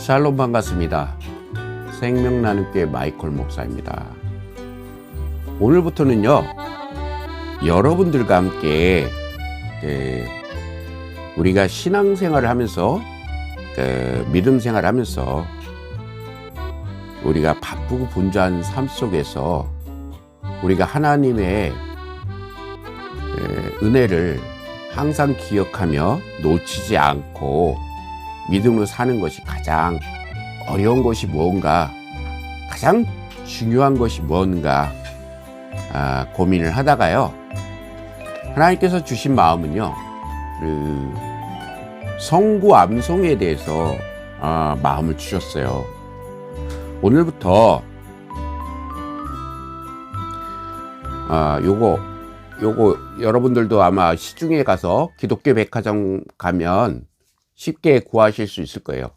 샬롬 반갑습니다. 생명나눔교회 마이콜 목사입니다. 오늘부터는요, 여러분들과 함께 우리가 신앙생활을 하면서 믿음 생활을 하면서 우리가 바쁘고 분주한 삶 속에서 우리가 하나님의 은혜를 항상 기억하며 놓치지 않고 믿음으로 사는 것이 가장 어려운 것이 무언가, 가장 중요한 것이 무언가 고민을 하다가요, 하나님께서 주신 마음은요, 성구 암송에 대해서 마음을 주셨어요. 오늘부터 요거 여러분들도 아마 시중에 가서 기독교 백화점 가면 쉽게 구하실 수 있을 거예요.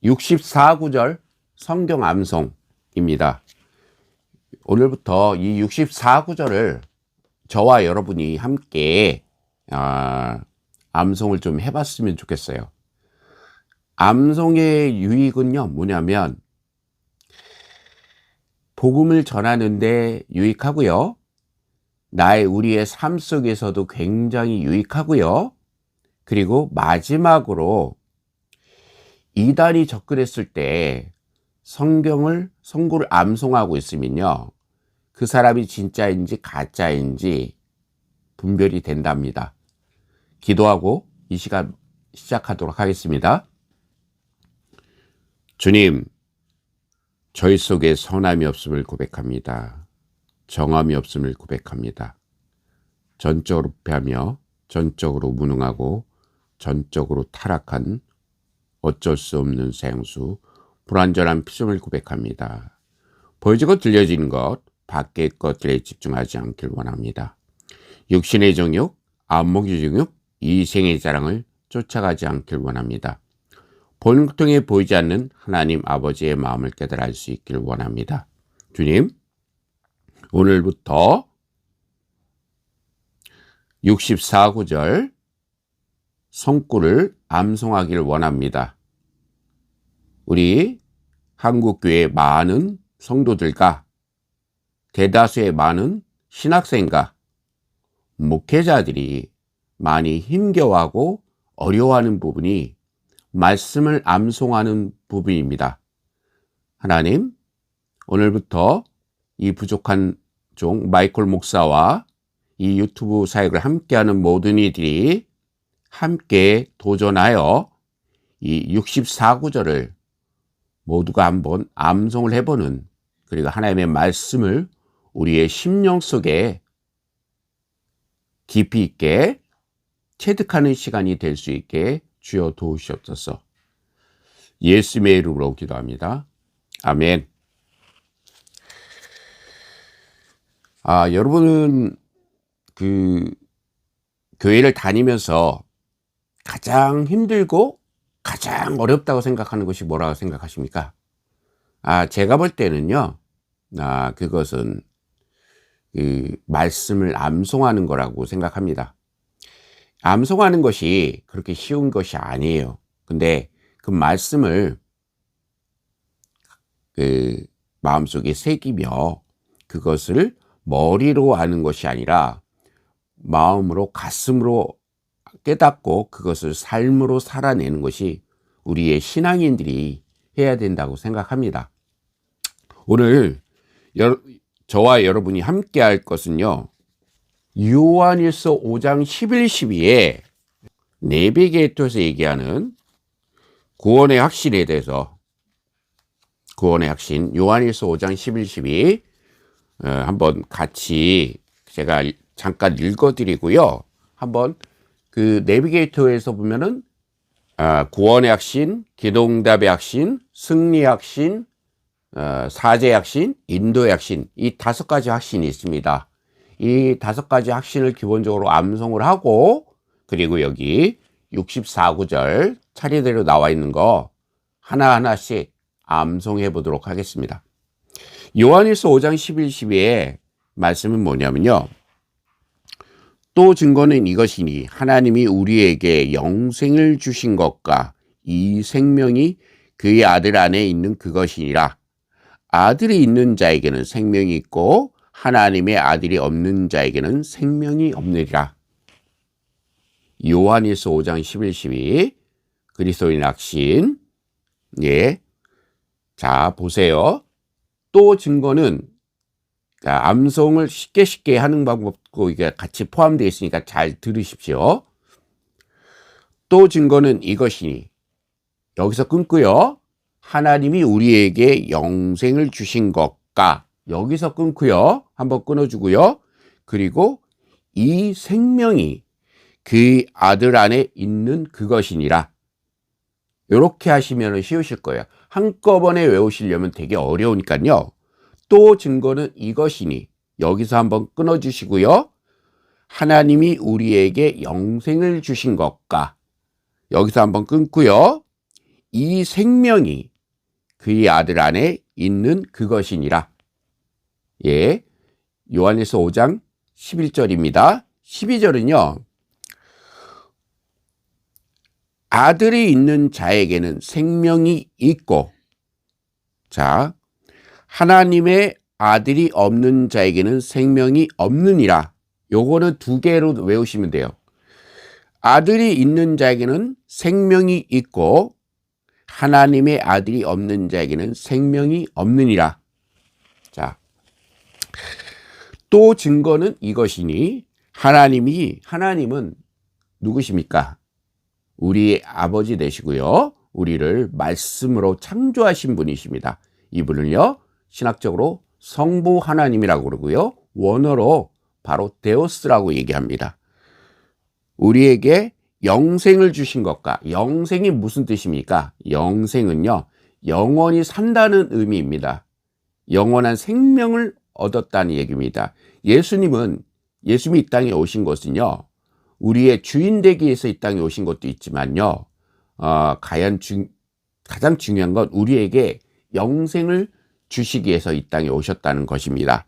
64구절 성경 암송입니다. 오늘부터 이 64구절을 저와 여러분이 함께 암송을 좀 해봤으면 좋겠어요. 암송의 유익은요, 뭐냐면 복음을 전하는데 유익하고요, 우리의 삶 속에서도 굉장히 유익하고요, 그리고 마지막으로 이단이 접근했을 때 성구를 암송하고 있으면요, 그 사람이 진짜인지 가짜인지 분별이 된답니다. 기도하고 이 시간 시작하도록 하겠습니다. 주님, 저희 속에 선함이 없음을 고백합니다. 정함이 없음을 고백합니다. 전적으로 패하며 전적으로 무능하고 전적으로 타락한 어쩔 수 없는 생수, 불완전한 피조물 고백합니다. 보여지고 들려지는 것, 밖의 것들에 집중하지 않길 원합니다. 육신의 정욕, 안목의 정욕, 이생의 자랑을 쫓아가지 않길 원합니다. 본통에 보이지 않는 하나님 아버지의 마음을 깨달아 알 수 있길 원합니다. 주님, 오늘부터 64구절 성구를 암송하기를 원합니다. 우리 한국교회 많은 성도들과 대다수의 많은 신학생과 목회자들이 많이 힘겨워하고 어려워하는 부분이 말씀을 암송하는 부분입니다. 하나님, 오늘부터 이 부족한 종 마이콜 목사와 이 유튜브 사역을 함께하는 모든 이들이 함께 도전하여 이 64구절을 모두가 한번 암송을 해보는, 그리고 하나님의 말씀을 우리의 심령 속에 깊이 있게 체득하는 시간이 될 수 있게 주여 도우시옵소서. 예수님의 이름으로 기도합니다. 아멘. 여러분은 교회를 다니면서 가장 힘들고 가장 어렵다고 생각하는 것이 뭐라고 생각하십니까? 제가 볼 때는요, 그것은 말씀을 암송하는 거라고 생각합니다. 암송하는 것이 그렇게 쉬운 것이 아니에요. 근데 그 말씀을 마음속에 새기며 그것을 머리로 아는 것이 아니라 마음으로, 가슴으로 깨닫고 그것을 삶으로 살아내는 것이 우리의 신앙인들이 해야 된다고 생각합니다. 오늘 저와 여러분이 함께 할 것은요, 요한일서 5장 11, 12에 내비게이터에서 얘기하는 구원의 확신에 대해서, 구원의 확신, 요한일서 5장 11, 12 한번 같이 제가 잠깐 읽어드리고요, 한번 그 내비게이터에서 보면은 구원의 확신, 기도응답의 확신, 승리의 확신, 사제의 확신, 인도의 확신, 이 5가지 확신이 있습니다. 이 5가지 확신을 기본적으로 암송을 하고, 그리고 여기 64구절 차례대로 나와 있는 거 하나하나씩 암송해 보도록 하겠습니다. 요한일서 5장 11, 12의 말씀은 뭐냐면요, 또 증거는 이것이니 하나님이 우리에게 영생을 주신 것과 이 생명이 그의 아들 안에 있는 그것이니라. 아들이 있는 자에게는 생명이 있고 하나님의 아들이 없는 자에게는 생명이 없느니라. 요한일서 5장 11, 12 그리스도인 확신. 예. 자, 보세요. 또 증거는 암송을 쉽게 하는 방법도 이게 같이 포함되어 있으니까 잘 들으십시오. 또 증거는 이것이니 여기서 끊고요. 하나님이 우리에게 영생을 주신 것과 여기서 끊고요. 한번 끊어주고요. 그리고 이 생명이 그 아들 안에 있는 그것이니라. 이렇게 하시면 쉬우실 거예요. 한꺼번에 외우시려면 되게 어려우니까요. 또 증거는 이것이니 여기서 한번 끊어주시고요. 하나님이 우리에게 영생을 주신 것과 여기서 한번 끊고요. 이 생명이 그의 아들 안에 있는 그것이니라. 예, 요한일서 5장 11절입니다. 12절은요. 아들이 있는 자에게는 생명이 있고, 자, 하나님의 아들이 없는 자에게는 생명이 없느니라. 요거는 두 개로 외우시면 돼요. 아들이 있는 자에게는 생명이 있고 하나님의 아들이 없는 자에게는 생명이 없느니라. 자, 또 증거는 이것이니 하나님은 누구십니까? 우리의 아버지 되시고요. 우리를 말씀으로 창조하신 분이십니다. 이분을요, 신학적으로 성부 하나님이라고 그러고요. 원어로 바로 데오스라고 얘기합니다. 우리에게 영생을 주신 것과, 영생이 무슨 뜻입니까? 영생은요, 영원히 산다는 의미입니다. 영원한 생명을 얻었다는 얘기입니다. 예수님이 이 땅에 오신 것은요, 우리의 주인 되기 위해서 이 땅에 오신 것도 있지만요, 가장 중요한 건 우리에게 영생을 주시기 위해서 이 땅에 오셨다는 것입니다.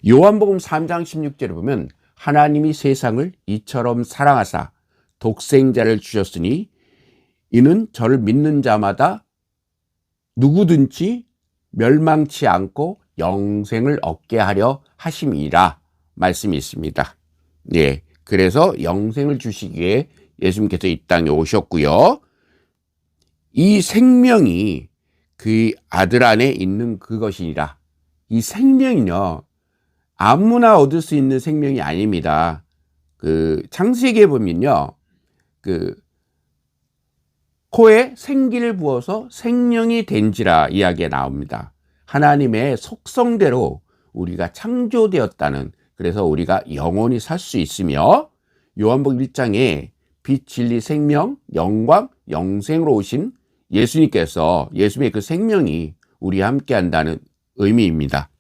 요한복음 3장 16절에 보면 하나님이 세상을 이처럼 사랑하사 독생자를 주셨으니 이는 저를 믿는 자마다 누구든지 멸망치 않고 영생을 얻게 하려 하심이라 말씀이 있습니다. 예, 그래서 영생을 주시기에 예수님께서 이 땅에 오셨고요. 이 생명이 그 아들 안에 있는 그것이니라. 이 생명은요, 아무나 얻을 수 있는 생명이 아닙니다. 창세기에 보면요, 코에 생기를 부어서 생명이 된지라 이야기가 나옵니다. 하나님의 속성대로 우리가 창조되었다는, 그래서 우리가 영원히 살 수 있으며, 요한복음 1장에 빛, 진리, 생명, 영광, 영생으로 오신 예수님의 그 생명이 우리와 함께 한다는 의미입니다.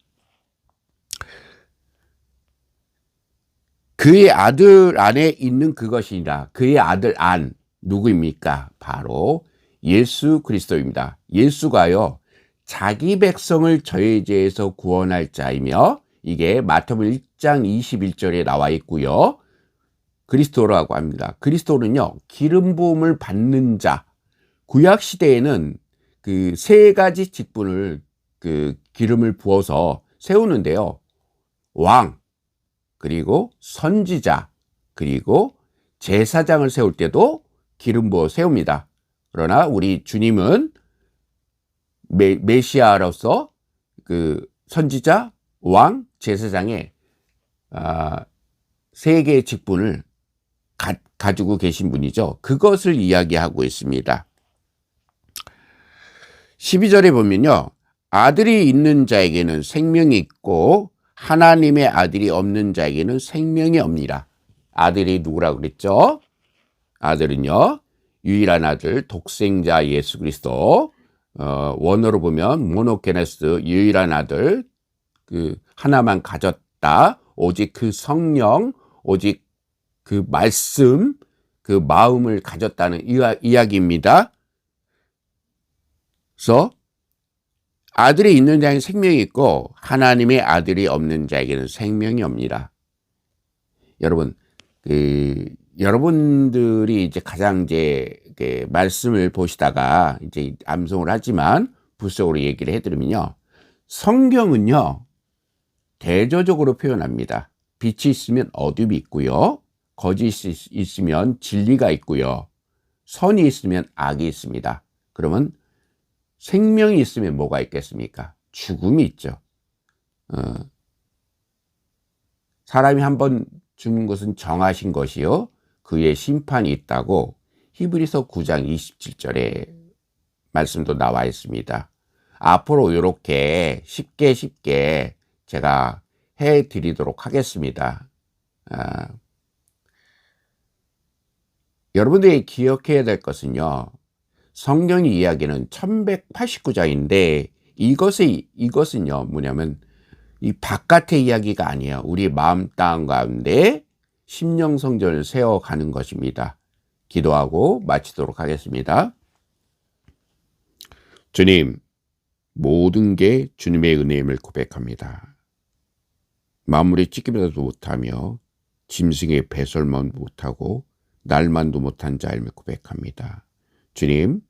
그의 아들 안에 있는 그것이니라. 그의 아들 안, 누구입니까? 바로 예수 그리스도입니다. 예수가요, 자기 백성을 저의 죄에서 구원할 자이며, 이게 마태복음 1장 21절에 나와 있고요. 그리스도라고 합니다. 그리스도는요, 기름 부음을 받는 자. 구약 시대에는 그 세 가지 직분을 기름을 부어서 세우는데요. 왕, 그리고 선지자, 그리고 제사장을 세울 때도 기름 부어 세웁니다. 그러나 우리 주님은 메시아로서 선지자, 왕, 제사장의 세 개의 직분을 가지고 계신 분이죠. 그것을 이야기하고 있습니다. 12절에 보면요, 아들이 있는 자에게는 생명이 있고 하나님의 아들이 없는 자에게는 생명이 없니라. 아들이 누구라고 그랬죠? 아들은요, 유일한 아들, 독생자 예수 그리스도, 원어로 보면 모노게네스, 유일한 아들, 하나만 가졌다. 오직 그 성령, 오직 그 말씀, 그 마음을 가졌다는 이야기입니다. 그래서 아들이 있는 자에게는 생명이 있고 하나님의 아들이 없는 자에게는 생명이 없니라. 여러분, 여러분들이 이제 가장 이제 말씀을 보시다가 이제 암송을 하지만 부속으로 얘기를 해드리면요. 성경은요, 대조적으로 표현합니다. 빛이 있으면 어둠이 있고요. 거짓이 있으면 진리가 있고요. 선이 있으면 악이 있습니다. 그러면 생명이 있으면 뭐가 있겠습니까? 죽음이 있죠. 사람이 한번 죽는 것은 정하신 것이요. 그의 심판이 있다고 히브리서 9장 27절에 말씀도 나와 있습니다. 앞으로 이렇게 쉽게 제가 해드리도록 하겠습니다. 여러분들이 기억해야 될 것은요. 성경이 이야기는 1189장인데 이것은요 뭐냐면 이 바깥의 이야기가 아니에요. 우리 마음 땅 가운데 심령 성전을 세워가는 것입니다. 기도하고 마치도록 하겠습니다. 주님, 모든 게 주님의 은혜임을 고백합니다. 마무리 찢기면서도 못하며 짐승의 배설만 못하고 날만도 못한 자임을 고백합니다. 주님,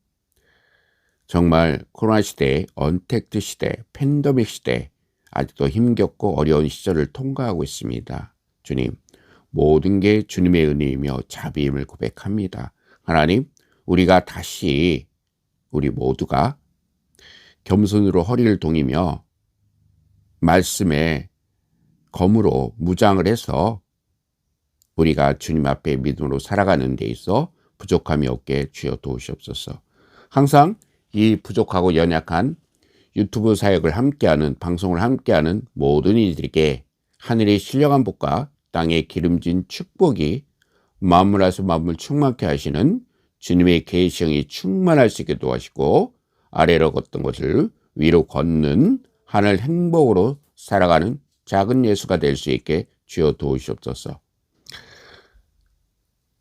정말 코로나 시대, 언택트 시대, 팬데믹 시대 아직도 힘겹고 어려운 시절을 통과하고 있습니다. 주님, 모든 게 주님의 은혜이며 자비임을 고백합니다. 하나님, 우리가 다시 우리 모두가 겸손으로 허리를 동이며 말씀에 검으로 무장을 해서 우리가 주님 앞에 믿음으로 살아가는 데 있어 부족함이 없게 주여 도우시옵소서. 항상 이 부족하고 연약한 유튜브 사역을 함께하는, 방송을 함께하는 모든 이들에게 하늘의 신령한 복과 땅의 기름진 축복이 만물에서 만물 충만케 하시는 주님의 계시형이 충만할 수 있게 도와주시고 아래로 걷던 것을 위로 걷는 하늘 행복으로 살아가는 작은 예수가 될 수 있게 주여 도우시옵소서.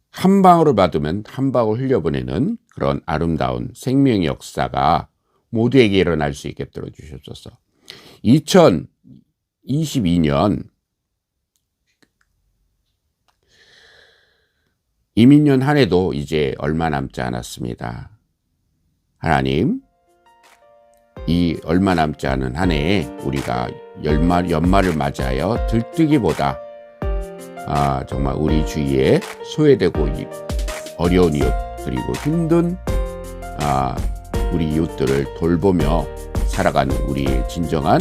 한 방울을 받으면 한 방울 흘려보내는 그런 아름다운 생명의 역사가 모두에게 일어날 수 있게 들어주시옵소서. 2022년 이민년 한 해도 이제 얼마 남지 않았습니다. 하나님, 이 얼마 남지 않은 한 해에 우리가 연말을 맞이하여 들뜨기보다 정말 우리 주위에 소외되고 어려운 이웃 그리고 힘든 우리 이웃들을 돌보며 살아가는 우리의 진정한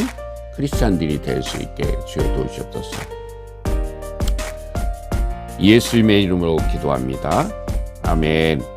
크리스찬들이 될 수 있게 주여 도우시옵소서. 예수님의 이름으로 기도합니다. 아멘.